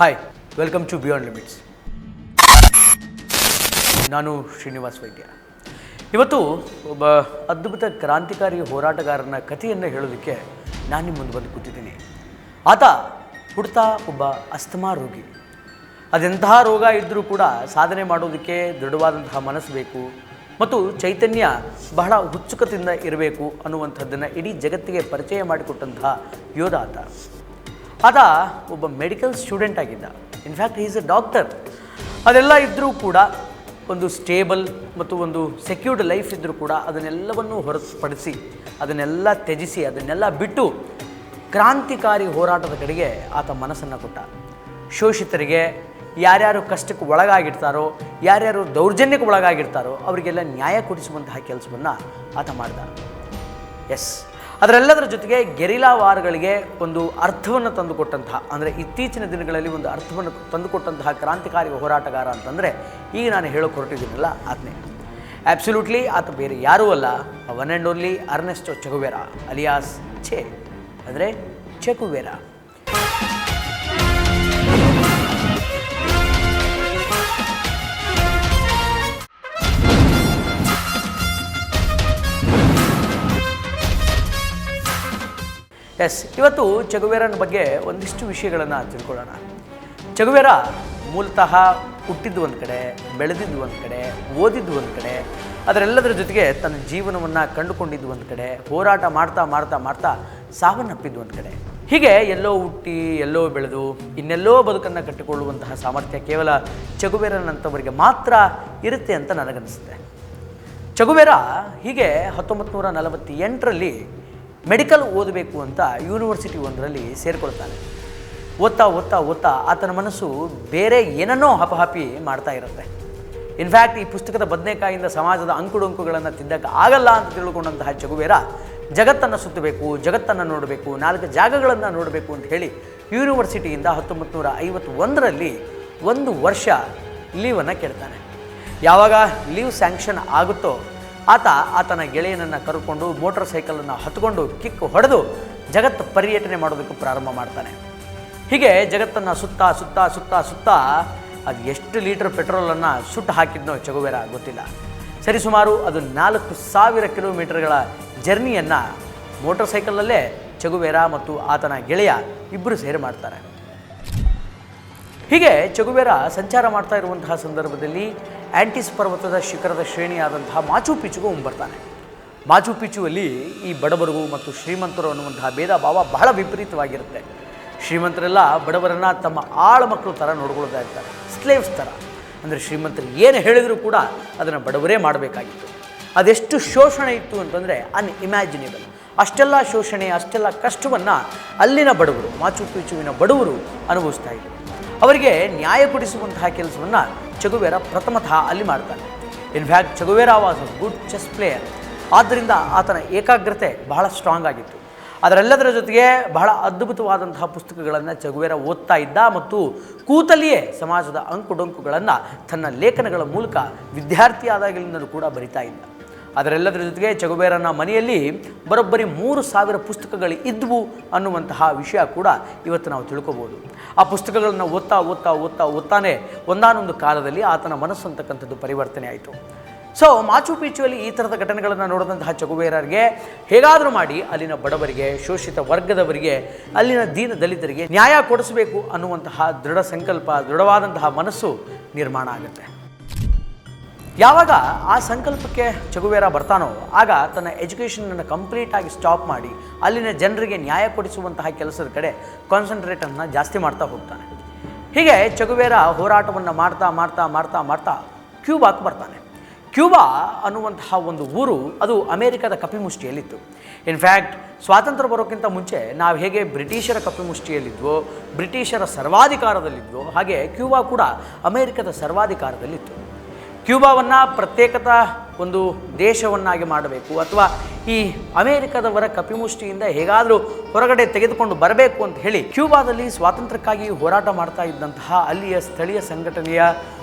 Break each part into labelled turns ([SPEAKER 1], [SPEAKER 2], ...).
[SPEAKER 1] Hi, welcome to beyond limits. ನಾನು ಶ್ರೀನಿವಾಸ್ ವೈದ್ಯ. ಇವತ್ತು ಒಬ್ಬ ಅದ್ಭುತ ಕ್ರಾಂತಿಕಾರಿ ಹೋರಾಟಗಾರನ ಕಥೆಯನ್ನು ಹೇಳೋದಕ್ಕೆ ನಾನು ನಿಮ್ಮ ಮುಂದೆ ಬಂದು ಕೂತಿದ್ದೀನಿ. ಆತ ಹುಡ್ತಾ ಒಬ್ಬ ಅಸ್ತಮಾ ರೋಗಿ. ಅದೆಂತಹ ರೋಗ ಇದ್ದರೂ ಕೂಡ ಸಾಧನೆ ಮಾಡೋದಕ್ಕೆ ದೃಢವಾದಂತಹ ಮನಸ್ಸು ಬೇಕು ಮತ್ತು ಚೈತನ್ಯ ಬಹಳ ಉತ್ಸುಕತೆಯಿಂದ ಇರಬೇಕು ಅನ್ನುವಂಥದ್ದನ್ನು ಇಡೀ ಜಗತ್ತಿಗೆ ಪರಿಚಯ ಮಾಡಿಕೊಟ್ಟಂತಹ ಯೋಧ ಆತ ಒಬ್ಬ ಮೆಡಿಕಲ್ ಸ್ಟೂಡೆಂಟ್ ಆಗಿದ್ದ. In fact is A doctor. ಅದೆಲ್ಲ ಇದ್ದರೂ ಕೂಡ ಒಂದು ಸ್ಟೇಬಲ್ ಮತ್ತು ಒಂದು ಸೆಕ್ಯೂರ್ಡ್ ಲೈಫ್ ಇದ್ದರೂ ಕೂಡ ಅದನ್ನೆಲ್ಲವನ್ನು ಹೊರತುಪಡಿಸಿ ಅದನ್ನೆಲ್ಲ ತ್ಯಜಿಸಿ ಅದನ್ನೆಲ್ಲ ಬಿಟ್ಟು ಕ್ರಾಂತಿಕಾರಿ ಹೋರಾಟದ ಕಡೆಗೆ ಆತ ಮನಸ್ಸನ್ನು ಕೊಟ್ಟ. ಶೋಷಿತರಿಗೆ, ಯಾರ್ಯಾರು ಕಷ್ಟಕ್ಕೆ ಒಳಗಾಗಿರ್ತಾರೋ, ಯಾರ್ಯಾರು ದೌರ್ಜನ್ಯಕ್ಕೆ ಒಳಗಾಗಿರ್ತಾರೋ ಅವರಿಗೆಲ್ಲ ನ್ಯಾಯ ಕೊಡಿಸುವಂತಹ ಕೆಲಸವನ್ನು ಆತ ಮಾಡಿದ. ಎಸ್, ಅದರೆಲ್ಲದರ ಜೊತೆಗೆ ಗೆರಿಲ್ಲಾ ವಾರ್ಗಳಿಗೆ ಒಂದು ಅರ್ಥವನ್ನು ತಂದುಕೊಟ್ಟಂತಹ, ಅಂದರೆ ಇತ್ತೀಚಿನ ದಿನಗಳಲ್ಲಿ ಒಂದು ಅರ್ಥವನ್ನು ತಂದುಕೊಟ್ಟಂತಹ ಕ್ರಾಂತಿಕಾರಿ ಹೋರಾಟಗಾರ ಅಂತಂದರೆ ಈಗ ನಾನು ಹೇಳೋಕೆ ಹೊರಟಿದ್ದೀನಲ್ಲ ಆತನೇ. ಆ್ಯಬ್ಸಲ್ಯೂಟ್ಲಿ ಆತ ಬೇರೆ ಯಾರೂ ಅಲ್ಲ, ಒನ್ ಆ್ಯಂಡ್ ಓನ್ಲಿ ಅರ್ನೆಸ್ಟೋ ಚೆ ಗುವೆರಾ ಅಲಿಯಾಸ್ ಛೆ, ಅಂದರೆ ಚೆ ಗುವೆರಾ. ಎಸ್, ಇವತ್ತು ಚೆ ಗುವೆರಾನ ಬಗ್ಗೆ ಒಂದಿಷ್ಟು ವಿಷಯಗಳನ್ನು ತಿಳ್ಕೊಳ್ಳೋಣ. ಚೆ ಗುವೆರಾ ಮೂಲತಃ ಹುಟ್ಟಿದ್ದು ಒಂದು ಕಡೆ, ಬೆಳೆದಿದ್ದು ಒಂದು ಕಡೆ, ಓದಿದ್ದು ಒಂದು ಕಡೆ, ಅದರೆಲ್ಲದರ ಜೊತೆಗೆ ತನ್ನ ಜೀವನವನ್ನು ಕಂಡುಕೊಂಡಿದ್ದು ಒಂದು ಕಡೆ, ಹೋರಾಟ ಮಾಡ್ತಾ ಮಾಡ್ತಾ ಮಾಡ್ತಾ ಸಾವನ್ನಪ್ಪಿದ್ದು ಒಂದು ಕಡೆ. ಹೀಗೆ ಎಲ್ಲೋ ಹುಟ್ಟಿ ಎಲ್ಲೋ ಬೆಳೆದು ಇನ್ನೆಲ್ಲೋ ಬದುಕನ್ನು ಕಟ್ಟಿಕೊಳ್ಳುವಂತಹ ಸಾಮರ್ಥ್ಯ ಕೇವಲ ಚೆ ಗುವೆರಾನಂಥವರಿಗೆ ಮಾತ್ರ ಇರುತ್ತೆ ಅಂತ ನನಗನ್ನಿಸುತ್ತೆ. ಚೆ ಗುವೆರಾ ಹೀಗೆ 1948ರಲ್ಲಿ ಮೆಡಿಕಲ್ ಓದಬೇಕು ಅಂತ ಯೂನಿವರ್ಸಿಟಿ ಒಂದರಲ್ಲಿ ಸೇರಿಕೊಳ್ತಾನೆ. ಓದ್ತಾ ಓದ್ತಾ ಓದ್ತಾ ಆತನ ಮನಸ್ಸು ಬೇರೆ ಏನನ್ನೋ ಹಪಹಪಿ ಮಾಡ್ತಾ ಇರುತ್ತೆ. ಇನ್ಫ್ಯಾಕ್ಟ್ ಈ ಪುಸ್ತಕದ ಬದನೆಕಾಯಿಂದ ಸಮಾಜದ ಅಂಕುಡೊಂಕುಗಳನ್ನು ತಿದ್ದಕ್ಕೆ ಆಗಲ್ಲ ಅಂತ ತಿಳ್ಕೊಂಡಂತಹ ಚೆ ಗುವೆರಾ ಜಗತ್ತನ್ನು ಸುತ್ತಬೇಕು, ಜಗತ್ತನ್ನು ನೋಡಬೇಕು, 4 ಜಾಗಗಳನ್ನು ನೋಡಬೇಕು ಅಂತ ಹೇಳಿ ಯೂನಿವರ್ಸಿಟಿಯಿಂದ 1951ರಲ್ಲಿ 1 ವರ್ಷ ಲೀವನ್ನು ಕೇಳ್ತಾನೆ. ಯಾವಾಗ ಲೀವ್ ಸ್ಯಾಂಕ್ಷನ್ ಆಗುತ್ತೋ ಆತನ ಗೆಳೆಯನನ್ನು ಕರ್ಕೊಂಡು ಮೋಟರ್ ಸೈಕಲನ್ನು ಹತ್ಕೊಂಡು ಕಿಕ್ ಹೊಡೆದು ಜಗತ್ತು ಪರ್ಯಟನೆ ಮಾಡೋದಕ್ಕೆ ಪ್ರಾರಂಭ ಮಾಡ್ತಾನೆ. ಹೀಗೆ ಜಗತ್ತನ್ನು ಸುತ್ತಾ ಸುತ್ತಾ ಸುತ್ತಾ ಸುತ್ತಾ ಅದು ಎಷ್ಟು ಲೀಟರ್ ಪೆಟ್ರೋಲನ್ನು ಸುಟ್ಟು ಹಾಕಿದ್ನೋ ಚೆ ಗುವೆರಾ ಗೊತ್ತಿಲ್ಲ. ಸರಿಸುಮಾರು ಅದು 4000 ಕಿಲೋಮೀಟರ್ಗಳ ಜರ್ನಿಯನ್ನು ಮೋಟರ್ ಸೈಕಲಲ್ಲೇ ಚೆ ಗುವೆರಾ ಮತ್ತು ಆತನ ಗೆಳೆಯ ಇಬ್ಬರು ಸೇರಿ ಮಾಡ್ತಾರೆ. ಹೀಗೆ ಚೆ ಗುವೆರಾ ಸಂಚಾರ ಮಾಡ್ತಾ ಇರುವಂತಹ ಸಂದರ್ಭದಲ್ಲಿ ಆ್ಯಂಟಿಸ್ ಪರ್ವತದ ಶಿಖರದ ಶ್ರೇಣಿಯಾದಂತಹ ಮಾಚು ಪಿಚುಗೂ ಬರ್ತಾನೆ. ಮಾಚು ಪಿಚುವಲ್ಲಿ ಈ ಬಡವರಿಗೂ ಮತ್ತು ಶ್ರೀಮಂತರು ಅನ್ನುವಂತಹ ಭೇದ ಭಾವ ಬಹಳ ವಿಪರೀತವಾಗಿರುತ್ತೆ. ಶ್ರೀಮಂತರೆಲ್ಲ ಬಡವರನ್ನು ತಮ್ಮ ಆಳು ಥರ ನೋಡ್ಕೊಳ್ತಾ ಇರ್ತಾರೆ, ಸ್ಲೇವ್ಸ್ ಥರ. ಅಂದರೆ ಶ್ರೀಮಂತರು ಏನು ಹೇಳಿದರೂ ಕೂಡ ಅದನ್ನು ಬಡವರೇ ಮಾಡಬೇಕಾಗಿತ್ತು. ಅದೆಷ್ಟು ಶೋಷಣೆ ಇತ್ತು ಅಂತಂದರೆ ಅನ್ಇಮ್ಯಾಜಿನೇಬಲ್. ಅಷ್ಟೆಲ್ಲ ಶೋಷಣೆ, ಅಷ್ಟೆಲ್ಲ ಕಷ್ಟವನ್ನು ಅಲ್ಲಿನ ಬಡವರು, ಮಾಚು ಪಿಚುವಿನ ಬಡವರು ಅನುಭವಿಸ್ತಾ ಇದ್ದರು. ಅವರಿಗೆ ನ್ಯಾಯ ಕೊಡಿಸುವಂತಹ ಕೆಲಸವನ್ನು ಚೆ ಗುವೆರಾ ಪ್ರಥಮತಃ ಅಲ್ಲಿ ಮಾಡ್ತಾನೆ. In fact Che Guevara was a good chess player. ಆದ್ದರಿಂದ ಆತನ ಏಕಾಗ್ರತೆ ಬಹಳ ಸ್ಟ್ರಾಂಗ್ ಆಗಿತ್ತು. ಅದರೆಲ್ಲದರ ಜೊತೆಗೆ ಬಹಳ ಅದ್ಭುತವಾದಂತಹ ಪುಸ್ತಕಗಳನ್ನು ಚೆ ಗುವೆರಾ ಓದ್ತಾ ಇದ್ದ ಮತ್ತು ಕೂತಲ್ಲಿಯೇ ಸಮಾಜದ ಅಂಕುಡೊಂಕುಗಳನ್ನು ತನ್ನ ಲೇಖನಗಳ ಮೂಲಕ ವಿದ್ಯಾರ್ಥಿ ಆದಾಗಲಿಂದಲೂ ಕೂಡ ಬರಿತಾ ಇದ್ದ. ಅದರೆಲ್ಲದರ ಜೊತೆಗೆ ಚೆ ಗುವೆರಾನ ಮನೆಯಲ್ಲಿ ಬರೋಬ್ಬರಿ 3000 ಪುಸ್ತಕಗಳು ಇದ್ದವು ಅನ್ನುವಂತಹ ವಿಷಯ ಕೂಡ ಇವತ್ತು ನಾವು ತಿಳ್ಕೊಬೋದು. ಆ ಪುಸ್ತಕಗಳನ್ನು ಓದ್ತಾ ಓದ್ತಾ ಓದ್ತಾ ಓದ್ತಾನೆ ಒಂದಾನೊಂದು ಕಾಲದಲ್ಲಿ ಆತನ ಮನಸ್ಸು ಅಂತಕ್ಕಂಥದ್ದು ಪರಿವರ್ತನೆ ಆಯಿತು. ಸೊ ಮಾಚು ಪಿಚುವಲ್ಲಿ ಈ ಥರದ ಘಟನೆಗಳನ್ನು ನೋಡಿದಂತಹ ಚೆ ಗುವೆರಾರಿಗೆ ಹೇಗಾದರೂ ಮಾಡಿ ಅಲ್ಲಿನ ಬಡವರಿಗೆ, ಶೋಷಿತ ವರ್ಗದವರಿಗೆ, ಅಲ್ಲಿನ ದೀನ ದಲಿತರಿಗೆ ನ್ಯಾಯ ಕೊಡಿಸಬೇಕು ಅನ್ನುವಂತಹ ದೃಢ ಸಂಕಲ್ಪ, ದೃಢವಾದಂತಹ ಮನಸ್ಸು ನಿರ್ಮಾಣ ಆಗುತ್ತೆ. ಯಾವಾಗ ಆ ಸಂಕಲ್ಪಕ್ಕೆ ಚೆ ಗುವೆರಾ ಬರ್ತಾನೋ ಆಗ ತನ್ನ ಎಜುಕೇಷನನ್ನು ಕಂಪ್ಲೀಟಾಗಿ ಸ್ಟಾಪ್ ಮಾಡಿ ಅಲ್ಲಿನ ಜನರಿಗೆ ನ್ಯಾಯ ಕೊಡಿಸುವಂತಹ ಕೆಲಸದ ಕಡೆ ಕಾನ್ಸಂಟ್ರೇಟನ್ನು ಜಾಸ್ತಿ ಮಾಡ್ತಾ ಹೋಗ್ತಾನೆ. ಹೀಗೆ ಚೆ ಗುವೆರಾ ಹೋರಾಟವನ್ನು ಮಾಡ್ತಾ ಮಾಡ್ತಾ ಮಾಡ್ತಾ ಮಾಡ್ತಾ ಕ್ಯೂಬಾಕ್ಕೆ ಬರ್ತಾನೆ. ಕ್ಯೂಬಾ ಅನ್ನುವಂತಹ ಒಂದು ಊರು ಅದು ಅಮೇರಿಕದ ಕಪಿಮುಷ್ಟಿಯಲ್ಲಿತ್ತು. ಇನ್ಫ್ಯಾಕ್ಟ್ ಸ್ವಾತಂತ್ರ್ಯ ಬರೋಕ್ಕಿಂತ ಮುಂಚೆ ನಾವು ಹೇಗೆ ಬ್ರಿಟಿಷರ ಕಪಿಮುಷ್ಟಿಯಲ್ಲಿದ್ವೋ, ಬ್ರಿಟಿಷರ ಸರ್ವಾಧಿಕಾರದಲ್ಲಿದ್ವೋ, ಹಾಗೆ ಕ್ಯೂಬಾ ಕೂಡ ಅಮೇರಿಕದ ಸರ್ವಾಧಿಕಾರದಲ್ಲಿತ್ತು. ಕ್ಯೂಬಾವನ್ನು ಪ್ರತ್ಯೇಕತಾ ಒಂದು ದೇಶವನ್ನಾಗಿ ಮಾಡಬೇಕು ಅಥವಾ ಈ ಅಮೇರಿಕದವರ ಕಪಿಮುಷ್ಟಿಯಿಂದ ಹೇಗಾದರೂ ಹೊರಗಡೆ ತೆಗೆದುಕೊಂಡು ಬರಬೇಕು ಅಂತ ಹೇಳಿ ಕ್ಯೂಬಾದಲ್ಲಿ ಸ್ವಾತಂತ್ರ್ಯಕ್ಕಾಗಿ ಹೋರಾಟ ಮಾಡ್ತಾ ಇದ್ದಂತಹ ಅಲ್ಲಿಯ ಸ್ಥಳೀಯ ಸಂಘಟನೆಯ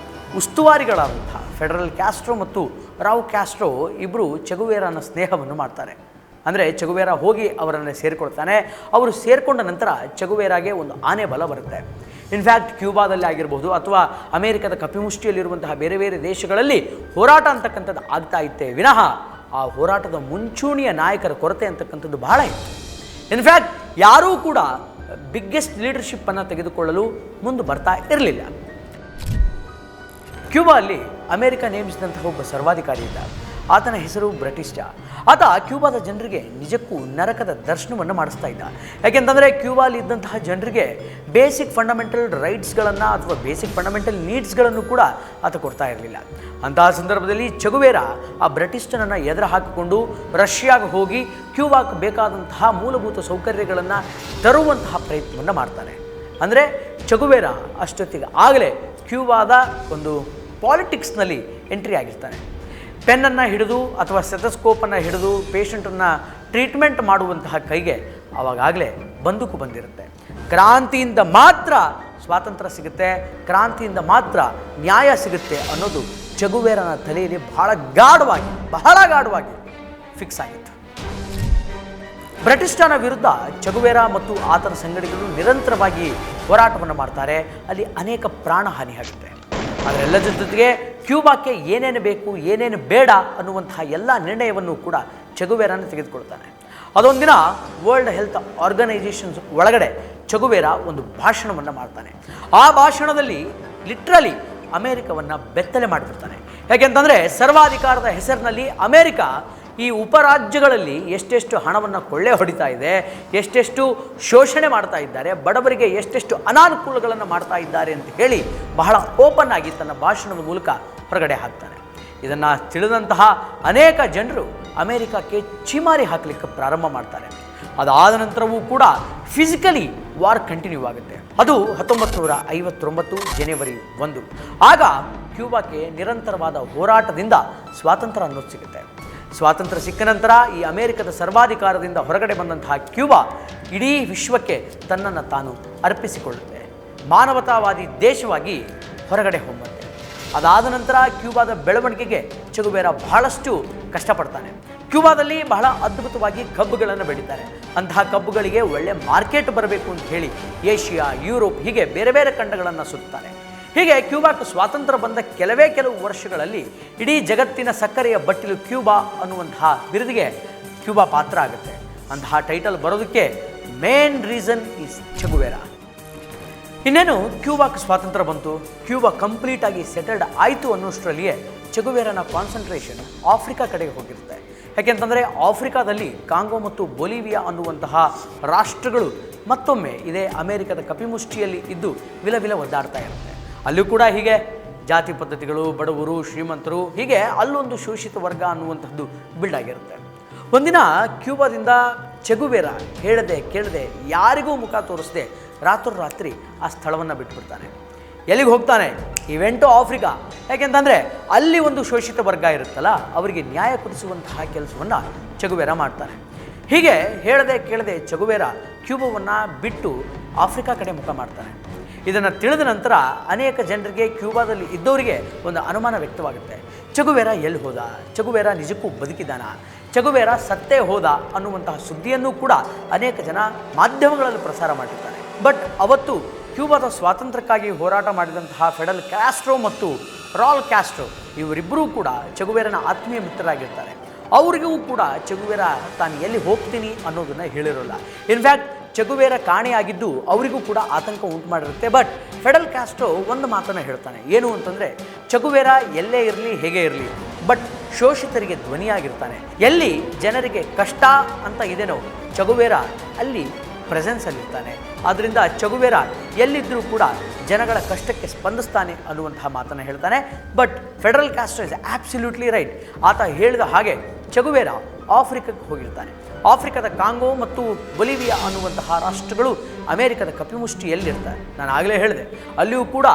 [SPEAKER 1] ಉಸ್ತುವಾರಿಗಳಾದಂತಹ ಫೆಡರಲ್ ಕ್ಯಾಸ್ಟ್ರೋ ಮತ್ತು ರಾವ್ ಕ್ಯಾಸ್ಟ್ರೋ ಇಬ್ಬರು ಚೆ ಗುವೆರಾನ ಸ್ನೇಹವನ್ನು ಮಾಡ್ತಾರೆ. ಅಂದರೆ ಚೆ ಗುವೆರಾ ಹೋಗಿ ಅವರನ್ನು ಸೇರಿಕೊಳ್ತಾನೆ. ಅವರು ಸೇರಿಕೊಂಡ ನಂತರ ಚೆ ಗುವೆರಾಗೆ ಒಂದು ಆನೆ ಬಲ ಬರುತ್ತೆ. ಇನ್ಫ್ಯಾಕ್ಟ್ ಕ್ಯೂಬಾದಲ್ಲಿ ಆಗಿರ್ಬೋದು ಅಥವಾ ಅಮೆರಿಕದ ಕಪಿಮುಷ್ಟಿಯಲ್ಲಿರುವಂತಹ ಬೇರೆ ಬೇರೆ ದೇಶಗಳಲ್ಲಿ ಹೋರಾಟ ಅಂತಕ್ಕಂಥದ್ದು ಆಗ್ತಾ ಇತ್ತೇ ವಿನಃ ಆ ಹೋರಾಟದ ಮುಂಚೂಣಿಯ ನಾಯಕರ ಕೊರತೆ ಅಂತಕ್ಕಂಥದ್ದು ಬಹಳ ಇತ್ತು. ಇನ್ಫ್ಯಾಕ್ಟ್ ಯಾರೂ ಕೂಡ ಬಿಗ್ಗೆಸ್ಟ್ ಲೀಡರ್ಶಿಪ್ಪನ್ನು ತೆಗೆದುಕೊಳ್ಳಲು ಮುಂದೆ ಬರ್ತಾ ಇರಲಿಲ್ಲ. ಕ್ಯೂಬಾ ಅಲ್ಲಿ ಅಮೆರಿಕ ನೇಮಿಸಿದಂತಹ ಒಬ್ಬ ಸರ್ವಾಧಿಕಾರಿ ಇದ್ದ. ಆತನ ಹೆಸರು ಬ್ರಿಟಿಷ. ಆತ ಕ್ಯೂಬಾದ ಜನರಿಗೆ ನಿಜಕ್ಕೂ ನರಕದ ದರ್ಶನವನ್ನು ಮಾಡಿಸ್ತಾ ಇದ್ದ. ಯಾಕೆಂತಂದರೆ ಕ್ಯೂಬಾಲಿ ಇದ್ದಂತಹ ಜನರಿಗೆ ಬೇಸಿಕ್ ಫಂಡಮೆಂಟಲ್ ರೈಟ್ಸ್ಗಳನ್ನು ಅಥವಾ ಬೇಸಿಕ್ ಫಂಡಮೆಂಟಲ್ ನೀಡ್ಸ್ಗಳನ್ನು ಕೂಡ ಆತ ಕೊಡ್ತಾ ಇರಲಿಲ್ಲ. ಅಂತಹ ಸಂದರ್ಭದಲ್ಲಿ ಚೆಗುವೇರಾ ಆ ಬ್ರಿಟಿಷನನ್ನು ಎದುರು ಹಾಕಿಕೊಂಡು ರಷ್ಯಾಗೆ ಹೋಗಿ ಕ್ಯೂಬಾಕ್ಕೆ ಬೇಕಾದಂತಹ ಮೂಲಭೂತ ಸೌಕರ್ಯಗಳನ್ನು ತರುವಂತಹ ಪ್ರಯತ್ನವನ್ನು ಮಾಡ್ತಾನೆ. ಅಂದರೆ ಚೆಗುವೇರಾ ಅಷ್ಟೊತ್ತಿಗೆ ಆಗಲೇ ಕ್ಯೂಬಾದ ಒಂದು ಪಾಲಿಟಿಕ್ಸ್ನಲ್ಲಿ ಎಂಟ್ರಿ ಆಗಿರ್ತಾನೆ. ಪೆನ್ನನ್ನು ಹಿಡಿದು ಅಥವಾ ಸ್ಟೆಥೋಸ್ಕೋಪನ್ನು ಹಿಡಿದು ಪೇಷಂಟನ್ನು ಟ್ರೀಟ್ಮೆಂಟ್ ಮಾಡುವಂತಹ ಕೈಗೆ ಆವಾಗಲೇ ಬಂದೂಕು ಬಂದಿರುತ್ತೆ. ಕ್ರಾಂತಿಯಿಂದ ಮಾತ್ರ ಸ್ವಾತಂತ್ರ್ಯ ಸಿಗುತ್ತೆ, ಕ್ರಾಂತಿಯಿಂದ ಮಾತ್ರ ನ್ಯಾಯ ಸಿಗುತ್ತೆ ಅನ್ನೋದು ಚೆಗುವೇರನ ತಲೆಯಲ್ಲಿ ಬಹಳ ಗಾಢವಾಗಿ ಫಿಕ್ಸ್ ಆಗಿತ್ತು. ಬ್ರಿಟಿಷನ ವಿರುದ್ಧ ಚೆಗುವೇರಾ ಮತ್ತು ಆತನ ಸಂಗಡಿಗರು ನಿರಂತರವಾಗಿ ಹೋರಾಟವನ್ನು ಮಾಡ್ತಾರೆ. ಅಲ್ಲಿ ಅನೇಕ ಪ್ರಾಣ ಹಾನಿ ಆಗುತ್ತೆ. ಅದರೆಲ್ಲದರ ಜೊತೆಗೆ ಕ್ಯೂಬಾಕ್ಕೆ ಏನೇನು ಬೇಕು ಏನೇನು ಬೇಡ ಅನ್ನುವಂತಹ ಎಲ್ಲ ನಿರ್ಣಯವನ್ನು ಕೂಡ ಚೆಗುವೇರಾನ ತೆಗೆದುಕೊಳ್ತಾನೆ. ಅದೊಂದಿನ ವರ್ಲ್ಡ್ ಹೆಲ್ತ್ ಆರ್ಗನೈಸೇಷನ್ಸ್ ಒಳಗಡೆ ಚೆಗುವೇರಾ ಒಂದು ಭಾಷಣವನ್ನು ಮಾಡ್ತಾನೆ. ಆ ಭಾಷಣದಲ್ಲಿ ಲಿಟ್ರಲಿ ಅಮೇರಿಕವನ್ನು ಬೆತ್ತಲೆ ಮಾಡಿಬಿಡ್ತಾನೆ. ಯಾಕೆಂತಂದರೆ ಸರ್ವಾಧಿಕಾರದ ಹೆಸರಿನಲ್ಲಿ ಅಮೇರಿಕ ಈ ಉಪರಾಜ್ಯಗಳಲ್ಲಿ ಎಷ್ಟೆಷ್ಟು ಹಣವನ್ನು ಕೊಳ್ಳೆ ಹೊಡಿತಾ ಇದೆ, ಎಷ್ಟೆಷ್ಟು ಶೋಷಣೆ ಮಾಡ್ತಾ ಇದ್ದಾರೆ, ಬಡವರಿಗೆ ಎಷ್ಟೆಷ್ಟು ಅನಾನುಕೂಲಗಳನ್ನು ಮಾಡ್ತಾ ಇದ್ದಾರೆ ಅಂತ ಹೇಳಿ ಬಹಳ ಓಪನ್ ಆಗಿ ತನ್ನ ಭಾಷಣದ ಮೂಲಕ ಹೊರಗಡೆ ಹಾಕ್ತಾನೆ. ಇದನ್ನು ತಿಳಿದಂತಹ ಅನೇಕ ಜನರು ಅಮೇರಿಕಕ್ಕೆ ಚಿಮಾರಿ ಹಾಕಲಿಕ್ಕೆ ಪ್ರಾರಂಭ ಮಾಡ್ತಾರೆ. ಅದಾದ ನಂತರವೂ ಕೂಡ ಫಿಸಿಕಲಿ ವಾರ್ ಕಂಟಿನ್ಯೂ ಆಗುತ್ತೆ. ಅದು 1959 ಜನವರಿ 1. ಆಗ ಕ್ಯೂಬಾಕ್ಕೆ ನಿರಂತರವಾದ ಹೋರಾಟದಿಂದ ಸ್ವಾತಂತ್ರ್ಯ ಅನ್ನೋದು ಸಿಗುತ್ತೆ. ಸ್ವಾತಂತ್ರ್ಯ ಸಿಕ್ಕ ನಂತರ ಈ ಅಮೆರಿಕದ ಸರ್ವಾಧಿಕಾರದಿಂದ ಹೊರಗಡೆ ಬಂದಂತಹ ಕ್ಯೂಬಾ ಇಡೀ ವಿಶ್ವಕ್ಕೆ ತನ್ನನ್ನು ತಾನು ಅರ್ಪಿಸಿಕೊಳ್ಳುತ್ತೆ. ಮಾನವತಾವಾದಿ ದೇಶವಾಗಿ ಹೊರಗಡೆ ಹೊಮ್ಮುತ್ತೆ. ಅದಾದ ನಂತರ ಕ್ಯೂಬಾದ ಬೆಳವಣಿಗೆಗೆ ಚೆಗುವೇರಾ ಬಹಳಷ್ಟು ಕಷ್ಟಪಡ್ತಾನೆ. ಕ್ಯೂಬಾದಲ್ಲಿ ಬಹಳ ಅದ್ಭುತವಾಗಿ ಕಬ್ಬುಗಳನ್ನು ಬೆಳೀತಾರೆ. ಅಂತಹ ಕಬ್ಬುಗಳಿಗೆ ಒಳ್ಳೆ ಮಾರ್ಕೆಟ್ ಬರಬೇಕು ಅಂತ ಹೇಳಿ ಏಷ್ಯಾ, ಯುರೋಪ್ ಹೀಗೆ ಬೇರೆ ಬೇರೆ ಖಂಡಗಳನ್ನು ಸುತ್ತಾರೆ. ಹೀಗೆ ಕ್ಯೂಬಾಕ್ಕೆ ಸ್ವಾತಂತ್ರ್ಯ ಬಂದ ಕೆಲವು ವರ್ಷಗಳಲ್ಲಿ ಇಡೀ ಜಗತ್ತಿನ ಸಕ್ಕರೆಯ ಬಟ್ಟಿಲು ಕ್ಯೂಬಾ ಅನ್ನುವಂತಹ ಬಿರುದಿಗೆ ಕ್ಯೂಬಾ ಪಾತ್ರ ಆಗುತ್ತೆ. ಅಂತಹ ಟೈಟಲ್ ಬರೋದಕ್ಕೆ ಮೇನ್ ರೀಸನ್ ಈಸ್ ಚೆಗುವೇರಾ. ಇನ್ನೇನು ಕ್ಯೂಬಾಕ್ಕೆ ಸ್ವಾತಂತ್ರ್ಯ ಬಂತು, ಕ್ಯೂಬಾ ಕಂಪ್ಲೀಟಾಗಿ ಸೆಟಲ್ಡ್ ಆಯಿತು ಅನ್ನೋಷ್ಟರಲ್ಲಿಯೇ ಚೆಗುವೇರಾನ ಕಾನ್ಸಂಟ್ರೇಷನ್ ಆಫ್ರಿಕಾ ಕಡೆಗೆ ಹೋಗಿರುತ್ತೆ. ಯಾಕೆಂತಂದರೆ ಆಫ್ರಿಕಾದಲ್ಲಿ ಕಾಂಗೋ ಮತ್ತು ಬೊಲಿವಿಯಾ ಅನ್ನುವಂತಹ ರಾಷ್ಟ್ರಗಳು ಮತ್ತೊಮ್ಮೆ ಇದೇ ಅಮೆರಿಕದ ಕಪಿಮುಷ್ಟಿಯಲ್ಲಿ ಇದ್ದು ವಿಲವಿಲ ಒದ್ದಾಡ್ತಾ ಇರುತ್ತೆ. ಅಲ್ಲೂ ಕೂಡ ಹೀಗೆ ಜಾತಿ ಪದ್ಧತಿಗಳು, ಬಡವರು, ಶ್ರೀಮಂತರು, ಹೀಗೆ ಅಲ್ಲೊಂದು ಶೋಷಿತ ವರ್ಗ ಅನ್ನುವಂಥದ್ದು ಬಿಲ್ಡ್ ಆಗಿರುತ್ತೆ. ಒಂದಿನ ಕ್ಯೂಬಾದಿಂದ ಚೆಗುವೇರಾ ಹೇಳದೆ ಕೇಳದೆ ಯಾರಿಗೂ ಮುಖ ತೋರಿಸದೆ ರಾತ್ರೋರಾತ್ರಿ ಆ ಸ್ಥಳವನ್ನು ಬಿಟ್ಬಿಡ್ತಾನೆ. ಎಲ್ಲಿಗೆ ಹೋಗ್ತಾನೆ? Event Africa. ಯಾಕೆಂತಂದರೆ ಅಲ್ಲಿ ಒಂದು ಶೋಷಿತ ವರ್ಗ ಇರುತ್ತಲ್ಲ, ಅವರಿಗೆ ನ್ಯಾಯ ಕೊಡಿಸುವಂತಹ ಕೆಲಸವನ್ನು ಚೆಗುವೇರಾ ಮಾಡ್ತಾನೆ. ಹೀಗೆ ಹೇಳದೆ ಕೇಳದೆ ಚೆಗುವೇರಾ ಕ್ಯೂಬಾವನ್ನು ಬಿಟ್ಟು ಆಫ್ರಿಕಾ ಕಡೆ ಮುಖ ಮಾಡ್ತಾನೆ. ಇದನ್ನು ತಿಳಿದ ನಂತರ ಅನೇಕ ಜನರಿಗೆ, ಕ್ಯೂಬಾದಲ್ಲಿ ಇದ್ದವರಿಗೆ ಒಂದು ಅನುಮಾನ ವ್ಯಕ್ತವಾಗುತ್ತೆ. ಚೆಗುವೇರಾ ಎಲ್ಲಿ ಹೋದ? ಚೆಗುವೇರಾ ನಿಜಕ್ಕೂ ಬದುಕಿದಾನ? ಚೆಗುವೇರಾ ಸತ್ತೇ ಹೋದ ಅನ್ನುವಂತಹ ಸುದ್ದಿಯನ್ನು ಕೂಡ ಅನೇಕ ಜನ ಮಾಧ್ಯಮಗಳಲ್ಲಿ ಪ್ರಸಾರ ಮಾಡಿರ್ತಾರೆ. ಬಟ್ ಅವತ್ತು ಕ್ಯೂಬಾದ ಸ್ವಾತಂತ್ರ್ಯಕ್ಕಾಗಿ ಹೋರಾಟ ಮಾಡಿದಂತಹ ಫೆಡೆಲ್ ಕ್ಯಾಸ್ಟ್ರೋ ಮತ್ತು ರಾಲ್ ಕ್ಯಾಸ್ಟ್ರೋ ಇವರಿಬ್ಬರೂ ಕೂಡ ಚೆಗುವೇರನ ಆತ್ಮೀಯ ಮಿತ್ರರಾಗಿರ್ತಾರೆ. ಅವರಿಗೂ ಕೂಡ ಚೆಗುವೇರಾ ತಾನು ಎಲ್ಲಿ ಹೋಗ್ತೀನಿ ಅನ್ನೋದನ್ನು ಹೇಳಿರೋಲ್ಲ. ಇನ್ಫ್ಯಾಕ್ಟ್ ಚೆಗುವೇರಾ ಕಾಣೆಯಾಗಿದ್ದು ಅವರಿಗೂ ಕೂಡ ಆತಂಕ ಉಂಟು ಮಾಡಿರುತ್ತೆ. ಬಟ್ ಫೆಡೆಲ್ ಕ್ಯಾಸ್ಟ್ರೋ ಒಂದು ಮಾತನ್ನು ಹೇಳ್ತಾನೆ. ಏನು ಅಂತಂದರೆ, ಚೆಗುವೇರಾ ಎಲ್ಲೇ ಇರಲಿ, ಹೇಗೆ ಇರಲಿ, ಬಟ್ ಶೋಷಿತರಿಗೆ ಧ್ವನಿಯಾಗಿರ್ತಾನೆ. ಎಲ್ಲಿ ಜನರಿಗೆ ಕಷ್ಟ ಅಂತ ಇದೆನೋ ಚೆಗುವೇರಾ ಅಲ್ಲಿ ಪ್ರೆಸೆನ್ಸಲ್ಲಿರ್ತಾನೆ. ಆದ್ದರಿಂದ ಚೆಗುವೇರಾ ಎಲ್ಲಿದ್ದರೂ ಕೂಡ ಜನಗಳ ಕಷ್ಟಕ್ಕೆ ಸ್ಪಂದಿಸ್ತಾನೆ ಅನ್ನುವಂತಹ ಮಾತನ್ನು ಹೇಳ್ತಾನೆ. But federal Castro is absolutely right. ಆತ ಹೇಳಿದ ಹಾಗೆ ಚೆಗುವೇರಾ ಆಫ್ರಿಕಾಕ್ಕೆ ಹೋಗಿರ್ತಾನೆ. ಆಫ್ರಿಕಾದ ಕಾಂಗೋ ಮತ್ತು ಬೊಲಿವಿಯಾ ಅನ್ನುವಂತಹ ರಾಷ್ಟ್ರಗಳು ಅಮೆರಿಕದ ಕಪಿಮುಷ್ಟಿಯಲ್ಲಿರ್ತಾರೆ. ನಾನು ಆಗಲೇ ಹೇಳಿದೆ, ಅಲ್ಲಿಯೂ ಕೂಡ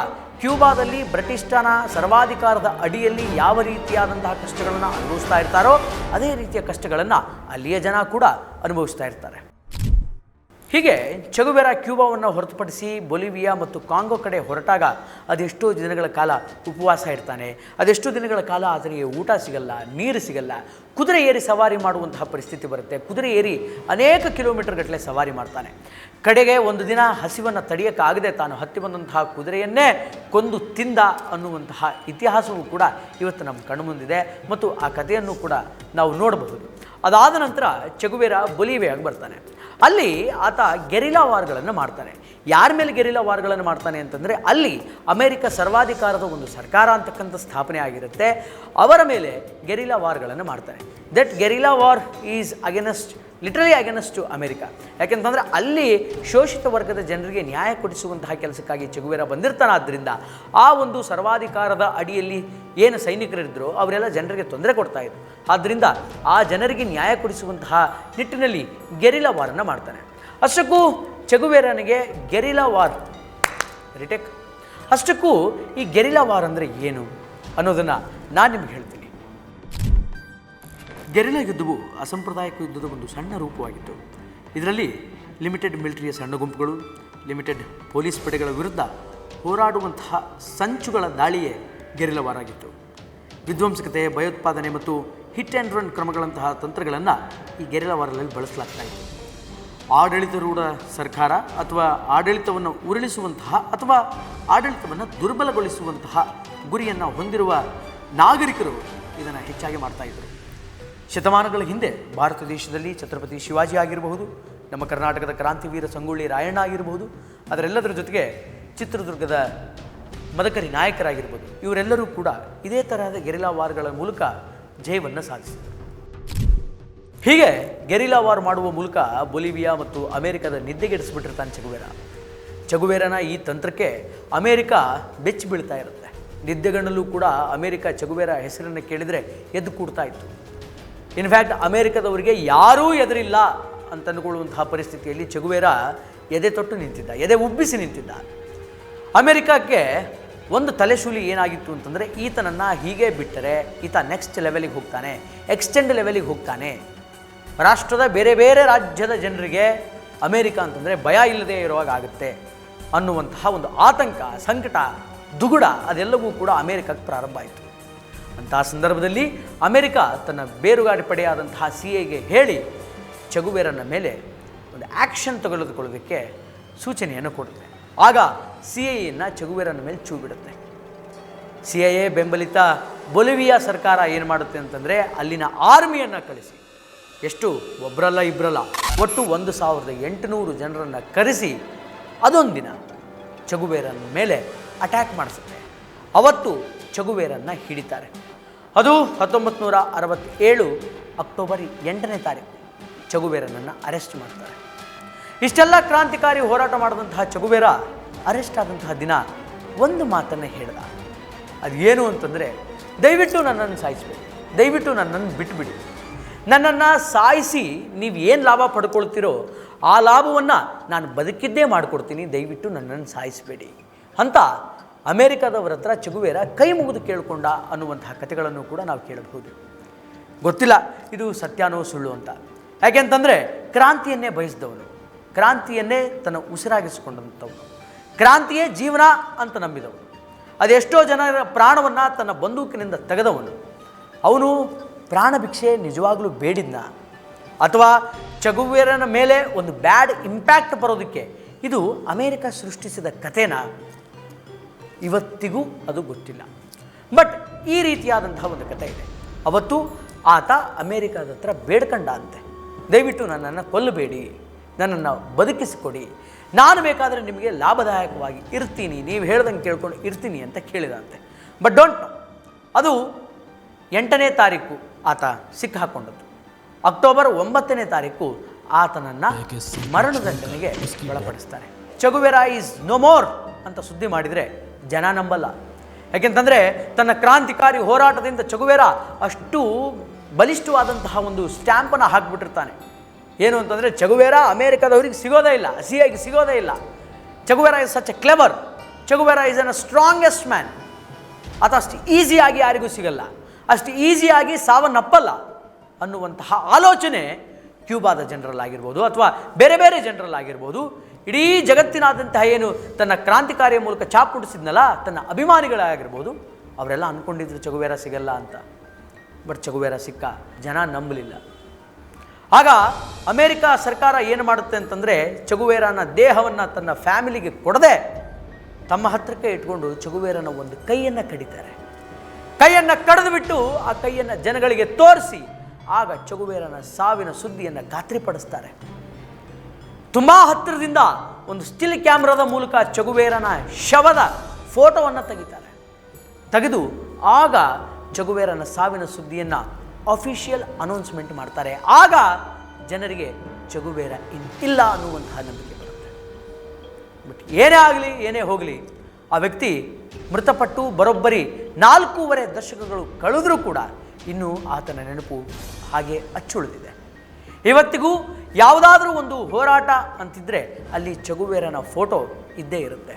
[SPEAKER 1] ಕ್ಯೂಬಾದಲ್ಲಿ ಬ್ರಿಟಿಷನ ಸರ್ವಾಧಿಕಾರದ ಅಡಿಯಲ್ಲಿ ಯಾವ ರೀತಿಯಾದಂತಹ ಕಷ್ಟಗಳನ್ನು ಅನುಭವಿಸ್ತಾ ಇರ್ತಾರೋ ಅದೇ ರೀತಿಯ ಕಷ್ಟಗಳನ್ನು ಅಲ್ಲಿಯ ಜನ ಕೂಡ ಅನುಭವಿಸ್ತಾ ಇರ್ತಾರೆ. ಹೀಗೆ ಚೆಗುವೆರಾ ಕ್ಯೂಬಾವನ್ನು ಹೊರತುಪಡಿಸಿ ಬೊಲಿವಿಯಾ ಮತ್ತು ಕಾಂಗೋ ಕಡೆ ಹೊರಟಾಗ ಅದೆಷ್ಟೋ ದಿನಗಳ ಕಾಲ ಉಪವಾಸ ಇರ್ತಾನೆ. ಅದೆಷ್ಟೋ ದಿನಗಳ ಕಾಲ ಆತನಿಗೆ ಊಟ ಸಿಗಲ್ಲ, ನೀರು ಸಿಗಲ್ಲ. ಕುದುರೆ ಏರಿ ಸವಾರಿ ಮಾಡುವಂತಹ ಪರಿಸ್ಥಿತಿ ಬರುತ್ತೆ. ಕುದುರೆ ಏರಿ ಅನೇಕ ಕಿಲೋಮೀಟರ್ ಗಟ್ಟಲೆ ಸವಾರಿ ಮಾಡ್ತಾನೆ. ಕಡೆಗೆ ಒಂದು ದಿನ ಹಸಿವನ್ನು ತಡೆಯೋಕ್ಕಾಗದೆ ತಾನು ಹತ್ತಿ ಬಂದಂತಹ ಕುದುರೆಯನ್ನೇ ಕೊಂದು ತಿಂದ ಅನ್ನುವಂತಹ ಇತಿಹಾಸವೂ ಕೂಡ ಇವತ್ತು ನಮ್ಮ ಕಣ್ಮುಂದಿದೆ ಮತ್ತು ಆ ಕಥೆಯನ್ನು ಕೂಡ ನಾವು ನೋಡಬಹುದು. ಅದಾದ ನಂತರ ಚೆಗುವೆರಾ ಬೊಲಿವಿಯಾಗೆ ಬರ್ತಾನೆ. ಅಲ್ಲಿ ಆತ ಗೆರಿಲ್ಲಾ ವಾರ್ಗಳನ್ನು ಮಾಡ್ತಾನೆ. ಯಾರ ಮೇಲೆ ಗೆರಿಲ್ಲಾ ವಾರ್ಗಳನ್ನು ಮಾಡ್ತಾನೆ ಅಂತಂದರೆ, ಅಲ್ಲಿ ಅಮೇರಿಕ ಸರ್ವಾಧಿಕಾರದ ಒಂದು ಸರ್ಕಾರ ಅಂತಕ್ಕಂಥ ಸ್ಥಾಪನೆ ಆಗಿರುತ್ತೆ. ಅವರ ಮೇಲೆ ಗೆರಿಲ್ಲಾ ವಾರ್ಗಳನ್ನು ಮಾಡ್ತಾನೆ. That guerrilla war is literally against to America. ಯಾಕೆಂತಂದರೆ ಅಲ್ಲಿ ಶೋಷಿತ ವರ್ಗದ ಜನರಿಗೆ ನ್ಯಾಯ ಕೊಡಿಸುವಂತಹ ಕೆಲಸಕ್ಕಾಗಿ ಚೆಗುವೆರಾ ಬಂದಿರ್ತಾನಾದ್ದರಿಂದ ಆ ಒಂದು ಸರ್ವಾಧಿಕಾರದ ಅಡಿಯಲ್ಲಿ ಏನು ಸೈನಿಕರಿದ್ದರು ಅವರೆಲ್ಲ ಜನರಿಗೆ ತೊಂದರೆ ಕೊಡ್ತಾಯಿದ್ರು. ಆದ್ದರಿಂದ ಆ ಜನರಿಗೆ ನ್ಯಾಯ ಕೊಡಿಸುವಂತಹ ನಿಟ್ಟಿನಲ್ಲಿ ಗೆರಿಲ್ಲಾ ವಾರನ್ನು ಮಾಡ್ತಾನೆ. ಅಷ್ಟಕ್ಕೂ ಚೆಗುವೆರಾನಿಗೆ ಗೆರಿಲ್ಲಾ ವಾರ್ ಅಷ್ಟಕ್ಕೂ ಈ ಗೆರಿಲ್ಲಾ ವಾರ್ ಅಂದರೆ ಏನು ಅನ್ನೋದನ್ನು ನಾನು ನಿಮ್ಗೆ ಹೇಳ್ತೀನಿ. ಗೆರಿಲ್ಲಾ ಯುದ್ಧವು ಅಸಾಂಪ್ರದಾಯಿಕ ಯುದ್ಧದ ಒಂದು ಸಣ್ಣ ರೂಪವಾಗಿತ್ತು. ಇದರಲ್ಲಿ ಲಿಮಿಟೆಡ್ ಮಿಲಿಟರಿಯ ಸಣ್ಣ ಗುಂಪುಗಳು, ಲಿಮಿಟೆಡ್ ಪೊಲೀಸ್ ಪಡೆಗಳ ವಿರುದ್ಧ ಹೋರಾಡುವಂತಹ ಸಂಚುಗಳ ದಾಳಿಯೇ ಗೆರಿಲ್ಲಾ ವಾರ್ ಆಗಿತ್ತು. ವಿಧ್ವಂಸಕತೆ, ಭಯೋತ್ಪಾದನೆ ಮತ್ತು ಹಿಟ್ ಆ್ಯಂಡ್ ರನ್ ಕ್ರಮಗಳಂತಹ ತಂತ್ರಗಳನ್ನು ಈ ಗೆರಿಲ್ಲಾ ವಾರಲ್ಲಿ ಬಳಸಲಾಗ್ತಾ ಇತ್ತು. ಆಡಳಿತಾರೂಢ ಸರ್ಕಾರ ಅಥವಾ ಆಡಳಿತವನ್ನು ಉರುಳಿಸುವಂತಹ ಅಥವಾ ಆಡಳಿತವನ್ನು ದುರ್ಬಲಗೊಳಿಸುವಂತಹ ಗುರಿಯನ್ನು ಹೊಂದಿರುವ ನಾಗರಿಕರು ಇದನ್ನು ಹೆಚ್ಚಾಗಿ ಮಾಡ್ತಾಯಿದ್ರು. ಶತಮಾನಗಳ ಹಿಂದೆ ಭಾರತ ದೇಶದಲ್ಲಿ ಛತ್ರಪತಿ ಶಿವಾಜಿ ಆಗಿರಬಹುದು, ನಮ್ಮ ಕರ್ನಾಟಕದ ಕ್ರಾಂತಿವೀರ ಸಂಗೊಳ್ಳಿ ರಾಯಣ್ಣ ಆಗಿರಬಹುದು, ಅದರೆಲ್ಲದರ ಜೊತೆಗೆ ಚಿತ್ರದುರ್ಗದ ಮದಕರಿ ನಾಯಕರಾಗಿರ್ಬೋದು, ಇವರೆಲ್ಲರೂ ಕೂಡ ಇದೇ ತರಹದ ಗೆರಿಲ್ಲಾ ವಾರ್ಗಳ ಮೂಲಕ ಜಯವನ್ನು ಸಾಧಿಸಿದರು. ಹೀಗೆ ಗೆರಿಲ್ಲಾ ವಾರ್ ಮಾಡುವ ಮೂಲಕ ಬೊಲಿವಿಯಾ ಮತ್ತು ಅಮೇರಿಕದ ನಿದ್ದೆಗೆಡಿಸ್ಬಿಟ್ಟಿರ್ತಾನೆ ಚೆಗುವೆರಾನ ಈ ತಂತ್ರಕ್ಕೆ ಅಮೇರಿಕ ಬೆಚ್ಚಿ ಬೀಳ್ತಾ ಇರುತ್ತೆ. ನಿದ್ದೆಗಣ್ಣಲ್ಲೂ ಕೂಡ ಅಮೇರಿಕ ಚೆಗುವೆರಾ ಹೆಸರನ್ನು ಕೇಳಿದರೆ ಎದ್ದು ಕೂಡ್ತಾ ಇತ್ತು. ಇನ್ಫ್ಯಾಕ್ಟ್ ಅಮೇರಿಕದವರಿಗೆ ಯಾರೂ ಎದುರಿಲ್ಲ ಅಂತ ಅಂದುಕೊಳ್ಳುವಂತಹ ಪರಿಸ್ಥಿತಿಯಲ್ಲಿ ಚೆಗುವೆರಾ ಎದೆ ತೊಟ್ಟು ನಿಂತಿದ್ದ, ಎದೆ ಉಬ್ಬಿಸಿ ನಿಂತಿದ್ದ. ಅಮೇರಿಕಕ್ಕೆ ಒಂದು ತಲೆಶೂಲಿ ಏನಾಗಿತ್ತು ಅಂತಂದರೆ, ಈತನನ್ನು ಹೀಗೆ ಬಿಟ್ಟರೆ ಈತ ನೆಕ್ಸ್ಟ್ ಲೆವೆಲಿಗೆ ಹೋಗ್ತಾನೆ, ಎಕ್ಸ್ಟೆಂಡ್ ಲೆವೆಲಿಗೆ ಹೋಗ್ತಾನೆ. ರಾಷ್ಟ್ರದ ಬೇರೆ ಬೇರೆ ರಾಜ್ಯದ ಜನರಿಗೆ ಅಮೇರಿಕ ಅಂತಂದರೆ ಭಯ ಇಲ್ಲದೆ ಇರುವಾಗ ಆಗುತ್ತೆ ಅನ್ನುವಂತಹ ಒಂದು ಆತಂಕ, ಸಂಕಟ, ದುಗುಡ ಅದೆಲ್ಲವೂ ಕೂಡ ಅಮೇರಿಕಕ್ಕೆ ಪ್ರಾರಂಭ ಆಯಿತು. ಅಂತಹ ಸಂದರ್ಭದಲ್ಲಿ ಅಮೇರಿಕ ತನ್ನ ಬೇರುಗಾಡಿ ಪಡೆಯಾದಂತಹ CIA ಹೇಳಿ ಚೆಗುವೆರಾನ ಮೇಲೆ ಒಂದು ಆ್ಯಕ್ಷನ್ ತೆಗೆದುಕೊಳ್ಳೋದಕ್ಕೆ ಸೂಚನೆಯನ್ನು ಕೊಡುತ್ತೆ. ಆಗ CIA ಚೆಗುವೆರಾನ ಮೇಲೆ ಚೂ ಬಿಡುತ್ತೆ. CIA ಬೆಂಬಲಿತ ಬೊಲಿವಿಯಾ ಸರ್ಕಾರ ಏನು ಮಾಡುತ್ತೆ ಅಂತಂದರೆ, ಅಲ್ಲಿನ ಆರ್ಮಿಯನ್ನು ಕಳಿಸಿ, ಎಷ್ಟು ಒಬ್ಬರಲ್ಲ ಇಬ್ಬರಲ್ಲ, ಒಟ್ಟು 1800 ಜನರನ್ನು ಕರೆಸಿ ಅದೊಂದು ದಿನ ಚೆಗುವೆರಾನ ಮೇಲೆ ಅಟ್ಯಾಕ್ ಮಾಡಿಸುತ್ತೆ. ಅವತ್ತು ಚೆಗುವೆರಾನ ಹಿಡಿತಾರೆ. ಅದು 1967 ಅಕ್ಟೋಬರ್ 8ನೇ ತಾರೀಕು ಚೆಗುವೆರಾನನ್ನು ಅರೆಸ್ಟ್ ಮಾಡ್ತಾರೆ. ಇಷ್ಟೆಲ್ಲ ಕ್ರಾಂತಿಕಾರಿ ಹೋರಾಟ ಮಾಡಿದಂತಹ ಚೆಗುವೆರಾ ಅರೆಸ್ಟ್ ಆದಂತಹ ದಿನ ಒಂದು ಮಾತನ್ನು ಹೇಳ್ದ. ಅದು ಏನು ಅಂತಂದರೆ, ದಯವಿಟ್ಟು ನನ್ನನ್ನು ಸಾಯಿಸಬೇಡಿ, ದಯವಿಟ್ಟು ನನ್ನನ್ನು ಬಿಟ್ಟುಬಿಡಿ, ನನ್ನನ್ನು ಸಾಯಿಸಿ ನೀವು ಏನು ಲಾಭ ಪಡ್ಕೊಳ್ತೀರೋ ಆ ಲಾಭವನ್ನು ನಾನು ಬದುಕಿದ್ದೇ ಮಾಡಿಕೊಡ್ತೀನಿ, ದಯವಿಟ್ಟು ನನ್ನನ್ನು ಸಾಯಿಸಬೇಡಿ ಅಂತ ಅಮೇರಿಕಾದವರ ಹತ್ರ ಚೆಗುವೆರಾ ಕೈ ಮುಗಿದು ಕೇಳಿಕೊಂಡ ಅನ್ನುವಂತಹ ಕಥೆಗಳನ್ನು ಕೂಡ ನಾವು ಕೇಳಬಹುದು. ಗೊತ್ತಿಲ್ಲ ಇದು ಸತ್ಯಾನೋ ಸುಳ್ಳು ಅಂತ. ಯಾಕೆಂತಂದರೆ ಕ್ರಾಂತಿಯನ್ನೇ ಬಯಸಿದವನು, ಕ್ರಾಂತಿಯನ್ನೇ ತನ್ನ ಉಸಿರಾಗಿಸಿಕೊಂಡಂಥವನು, ಕ್ರಾಂತಿಯೇ ಜೀವನ ಅಂತ ನಂಬಿದವನು, ಅದೆಷ್ಟೋ ಜನರ ಪ್ರಾಣವನ್ನು ತನ್ನ ಬಂದೂಕಿನಿಂದ ತೆಗೆದವನು. ಅವನು ಪ್ರಾಣ ಭಿಕ್ಷೆ ನಿಜವಾಗ್ಲೂ ಬೇಡಿದ್ನ ಅಥವಾ ಚೆಗುವೆರಾನ ಮೇಲೆ ಒಂದು ಬ್ಯಾಡ್ ಇಂಪ್ಯಾಕ್ಟ್ ಬರೋದಕ್ಕೆ ಇದು ಅಮೇರಿಕ ಸೃಷ್ಟಿಸಿದ ಕಥೆನ? ಇವತ್ತಿಗೂ ಅದು ಗೊತ್ತಿಲ್ಲ. ಬಟ್ ಈ ರೀತಿಯಾದಂತಹ ಒಂದು ಕಥೆ ಇದೆ. ಅವತ್ತು ಆತ ಅಮೇರಿಕಾದ ಹತ್ರ ಬೇಡ್ಕಂಡ ಅಂತೆ, ದಯವಿಟ್ಟು ನನ್ನನ್ನು ಕೊಲ್ಲಬೇಡಿ, ನನ್ನನ್ನು ಬದುಕಿಸಿಕೊಡಿ, ನಾನು ಬೇಕಾದರೆ ನಿಮಗೆ ಲಾಭದಾಯಕವಾಗಿ ಇರ್ತೀನಿ, ನೀವು ಹೇಳ್ದಂಗೆ ಕೇಳ್ಕೊಂಡು ಇರ್ತೀನಿ ಅಂತ ಕೇಳಿದಂತೆ. ಬಟ್ ಡೋಂಟ್ ನೋ, ಅದು 8ನೇ ತಾರೀಕು ಆತ ಸಿಕ್ಕಾಕೊಂಡದ್ದು. ಅಕ್ಟೋಬರ್ 9ನೇ ತಾರೀಕು ಆತನನ್ನು ಮರಣದಂಡನೆಗೆ ಒಳಪಡಿಸ್ತಾರೆ. ಚೆಗುವೆರಾ ಈಸ್ ನೋ ಮೋರ್ ಅಂತ ಸುದ್ದಿ ಮಾಡಿದರೆ ಜನ ನಂಬಲ್ಲ. ಯಾಕೆಂತಂದರೆ ತನ್ನ ಕ್ರಾಂತಿಕಾರಿ ಹೋರಾಟದಿಂದ ಚೆಗುವೆರಾ ಅಷ್ಟು ಬಲಿಷ್ಠವಾದಂತಹ ಒಂದು ಸ್ಟ್ಯಾಂಪನ್ನು ಹಾಕಿಬಿಟ್ಟಿರ್ತಾನೆ. ಏನು ಅಂತಂದರೆ, ಚೆಗುವೆರಾ ಅಮೇರಿಕಾದವ್ರಿಗೆ ಸಿಗೋದೇ ಇಲ್ಲ, CIA ಸಿಗೋದೇ ಇಲ್ಲ. Che Guevara is such a clever, Che Guevara is an strongest man. ಆತ ಅಷ್ಟು ಈಸಿಯಾಗಿ ಯಾರಿಗೂ ಸಿಗಲ್ಲ, ಅಷ್ಟು ಈಸಿಯಾಗಿ ಸಾವನ್ನಪ್ಪಲ್ಲ ಅನ್ನುವಂತಹ ಆಲೋಚನೆ ಕ್ಯೂಬಾದ ಜನರಲ್ ಆಗಿರ್ಬೋದು ಅಥವಾ ಬೇರೆ ಬೇರೆ ಜನರಲ್ ಆಗಿರ್ಬೋದು, ಇಡೀ ಜಗತ್ತಿನಾದಂತಹ ಏನು ತನ್ನ ಕ್ರಾಂತಿಕಾರಿಯ ಮೂಲಕ ಛಾಪ್ ಮೂಡಿಸಿದ್ನಲ್ಲ ತನ್ನ ಅಭಿಮಾನಿಗಳಾಗಿರ್ಬೋದು, ಅವರೆಲ್ಲ ಅಂದ್ಕೊಂಡಿದ್ರು ಚಗುವೇರ ಸಿಗಲ್ಲ ಅಂತ. ಬಟ್ ಚಗುವೇರ ಸಿಕ್ಕ, ಜನ ನಂಬಲಿಲ್ಲ. ಆಗ ಅಮೇರಿಕಾ ಸರ್ಕಾರ ಏನು ಮಾಡುತ್ತೆ ಅಂತಂದರೆ, ಚಗುವೇರನ ದೇಹವನ್ನು ತನ್ನ ಫ್ಯಾಮಿಲಿಗೆ ಕೊಡದೆ ತಮ್ಮ ಹತ್ತಿರಕ್ಕೆ ಇಟ್ಕೊಂಡು ಚಗುವೇರನ ಒಂದು ಕೈಯನ್ನು ಕಡಿತಾರೆ. ಕೈಯನ್ನು ಕಡಿದು ಬಿಟ್ಟು ಆ ಕೈಯನ್ನು ಜನಗಳಿಗೆ ತೋರಿಸಿ ಆಗ ಚಗುವೇರನ ಸಾವಿನ ಸುದ್ದಿಯನ್ನು ಖಾತ್ರಿಪಡಿಸ್ತಾರೆ. ತುಂಬ ಹತ್ತಿರದಿಂದ ಒಂದು ಸ್ಟಿಲ್ ಕ್ಯಾಮ್ರಾದ ಮೂಲಕ ಚಗುವೇರನ ಶವದ ಫೋಟೋವನ್ನು ತೆಗಿತಾರೆ. ತೆಗೆದು ಆಗ ಚಗುವೇರನ ಸಾವಿನ ಸುದ್ದಿಯನ್ನು ಅಫಿಷಿಯಲ್ ಅನೌನ್ಸ್ಮೆಂಟ್ ಮಾಡ್ತಾರೆ. ಆಗ ಜನರಿಗೆ ಚಗುವೇರ ಇಲ್ಲ ಅನ್ನುವಂತಹ ನಂಬಿಕೆ ಬರುತ್ತೆ. ಬಟ್ ಏನೇ ಆಗಲಿ ಏನೇ ಹೋಗಲಿ, ಆ ವ್ಯಕ್ತಿ ಮೃತಪಟ್ಟು ಬರೋಬ್ಬರಿ 4.5 ದಶಕಗಳು ಕಳೆದರೂ ಕೂಡ ಇನ್ನೂ ಆತನ ನೆನಪು ಹಾಗೆ ಅಚ್ಚುಳಿದಿದೆ. ಇವತ್ತಿಗೂ ಯಾವುದಾದ್ರೂ ಒಂದು ಹೋರಾಟ ಅಂತಿದ್ದರೆ ಅಲ್ಲಿ ಚಗುವೇರನ ಫೋಟೋ ಇದ್ದೇ ಇರುತ್ತೆ.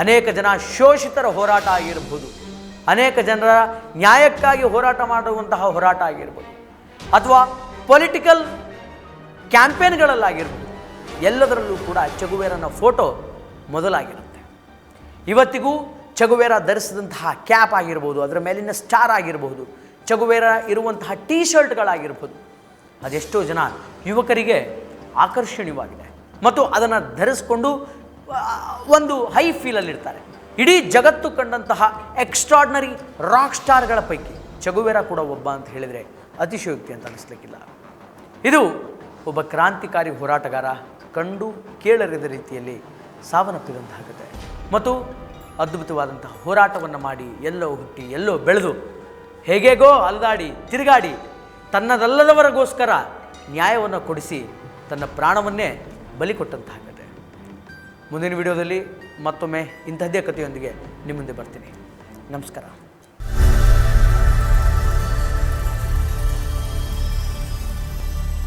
[SPEAKER 1] ಅನೇಕ ಜನ ಶೋಷಿತರ ಹೋರಾಟ ಆಗಿರ್ಬೋದು, ಅನೇಕ ಜನರ ನ್ಯಾಯಕ್ಕಾಗಿ ಹೋರಾಟ ಮಾಡುವಂತಹ ಹೋರಾಟ ಆಗಿರ್ಬೋದು, ಅಥವಾ ಪೊಲಿಟಿಕಲ್ ಕ್ಯಾಂಪೇನ್ಗಳಲ್ಲಾಗಿರ್ಬೋದು, ಎಲ್ಲದರಲ್ಲೂ ಕೂಡ ಚಗುವೇರನ ಫೋಟೋ ಮೊದಲಾಗಿರುತ್ತೆ. ಇವತ್ತಿಗೂ ಚಗುವೇರ ಧರಿಸಿದಂತಹ ಕ್ಯಾಪ್ ಆಗಿರ್ಬೋದು, ಅದರ ಮೇಲಿನ ಸ್ಟಾರ್ ಆಗಿರ್ಬೋದು, ಚಗುವೇರ ಇರುವಂತಹ ಟೀ ಶರ್ಟ್ಗಳಾಗಿರ್ಬೋದು, ಅದೆಷ್ಟೋ ಜನ ಯುವಕರಿಗೆ ಆಕರ್ಷಣೀಯವಾಗಿದೆ ಮತ್ತು ಅದನ್ನು ಧರಿಸ್ಕೊಂಡು ಒಂದು ಹೈ ಫೀಲಲ್ಲಿರ್ತಾರೆ. ಇಡೀ ಜಗತ್ತು ಕಂಡಂತಹ ಎಕ್ಸ್ಟ್ರಾರ್ಡಿನರಿ ರಾಕ್ ಸ್ಟಾರ್ಗಳ ಪೈಕಿ ಚಗುವೇರ ಕೂಡ ಒಬ್ಬ ಅಂತ ಹೇಳಿದರೆ ಅತಿಶಯೋಕ್ತಿ ಅಂತ ಅನಿಸ್ಲಿಕ್ಕಿಲ್ಲ. ಇದು ಒಬ್ಬ ಕ್ರಾಂತಿಕಾರಿ ಹೋರಾಟಗಾರ ಕಂಡು ಕೇಳರಿದ ರೀತಿಯಲ್ಲಿ ಸಾವನ್ನಪ್ಪಿದಂತಹ ಕಥೆ ಮತ್ತು ಅದ್ಭುತವಾದಂತಹ ಹೋರಾಟವನ್ನು ಮಾಡಿ ಎಲ್ಲೋ ಹುಟ್ಟಿ ಎಲ್ಲೋ ಬೆಳೆದು ಹೇಗೇಗೋ ಅಲದಾಡಿ ತಿರುಗಾಡಿ ತನ್ನದಲ್ಲದವರಿಗೋಸ್ಕರ ನ್ಯಾಯವನ್ನು ಕೊಡಿಸಿ ತನ್ನ ಪ್ರಾಣವನ್ನೇ ಬಲಿ ಕೊಟ್ಟಂತಹ ಕಥೆ. ಮುಂದಿನ ವಿಡಿಯೋದಲ್ಲಿ ಮತ್ತೊಮ್ಮೆ ಇಂಥದ್ದೇ ಕಥೆಯೊಂದಿಗೆ ನಿಮ್ಮ ಮುಂದೆ ಬರ್ತೀನಿ. ನಮಸ್ಕಾರ.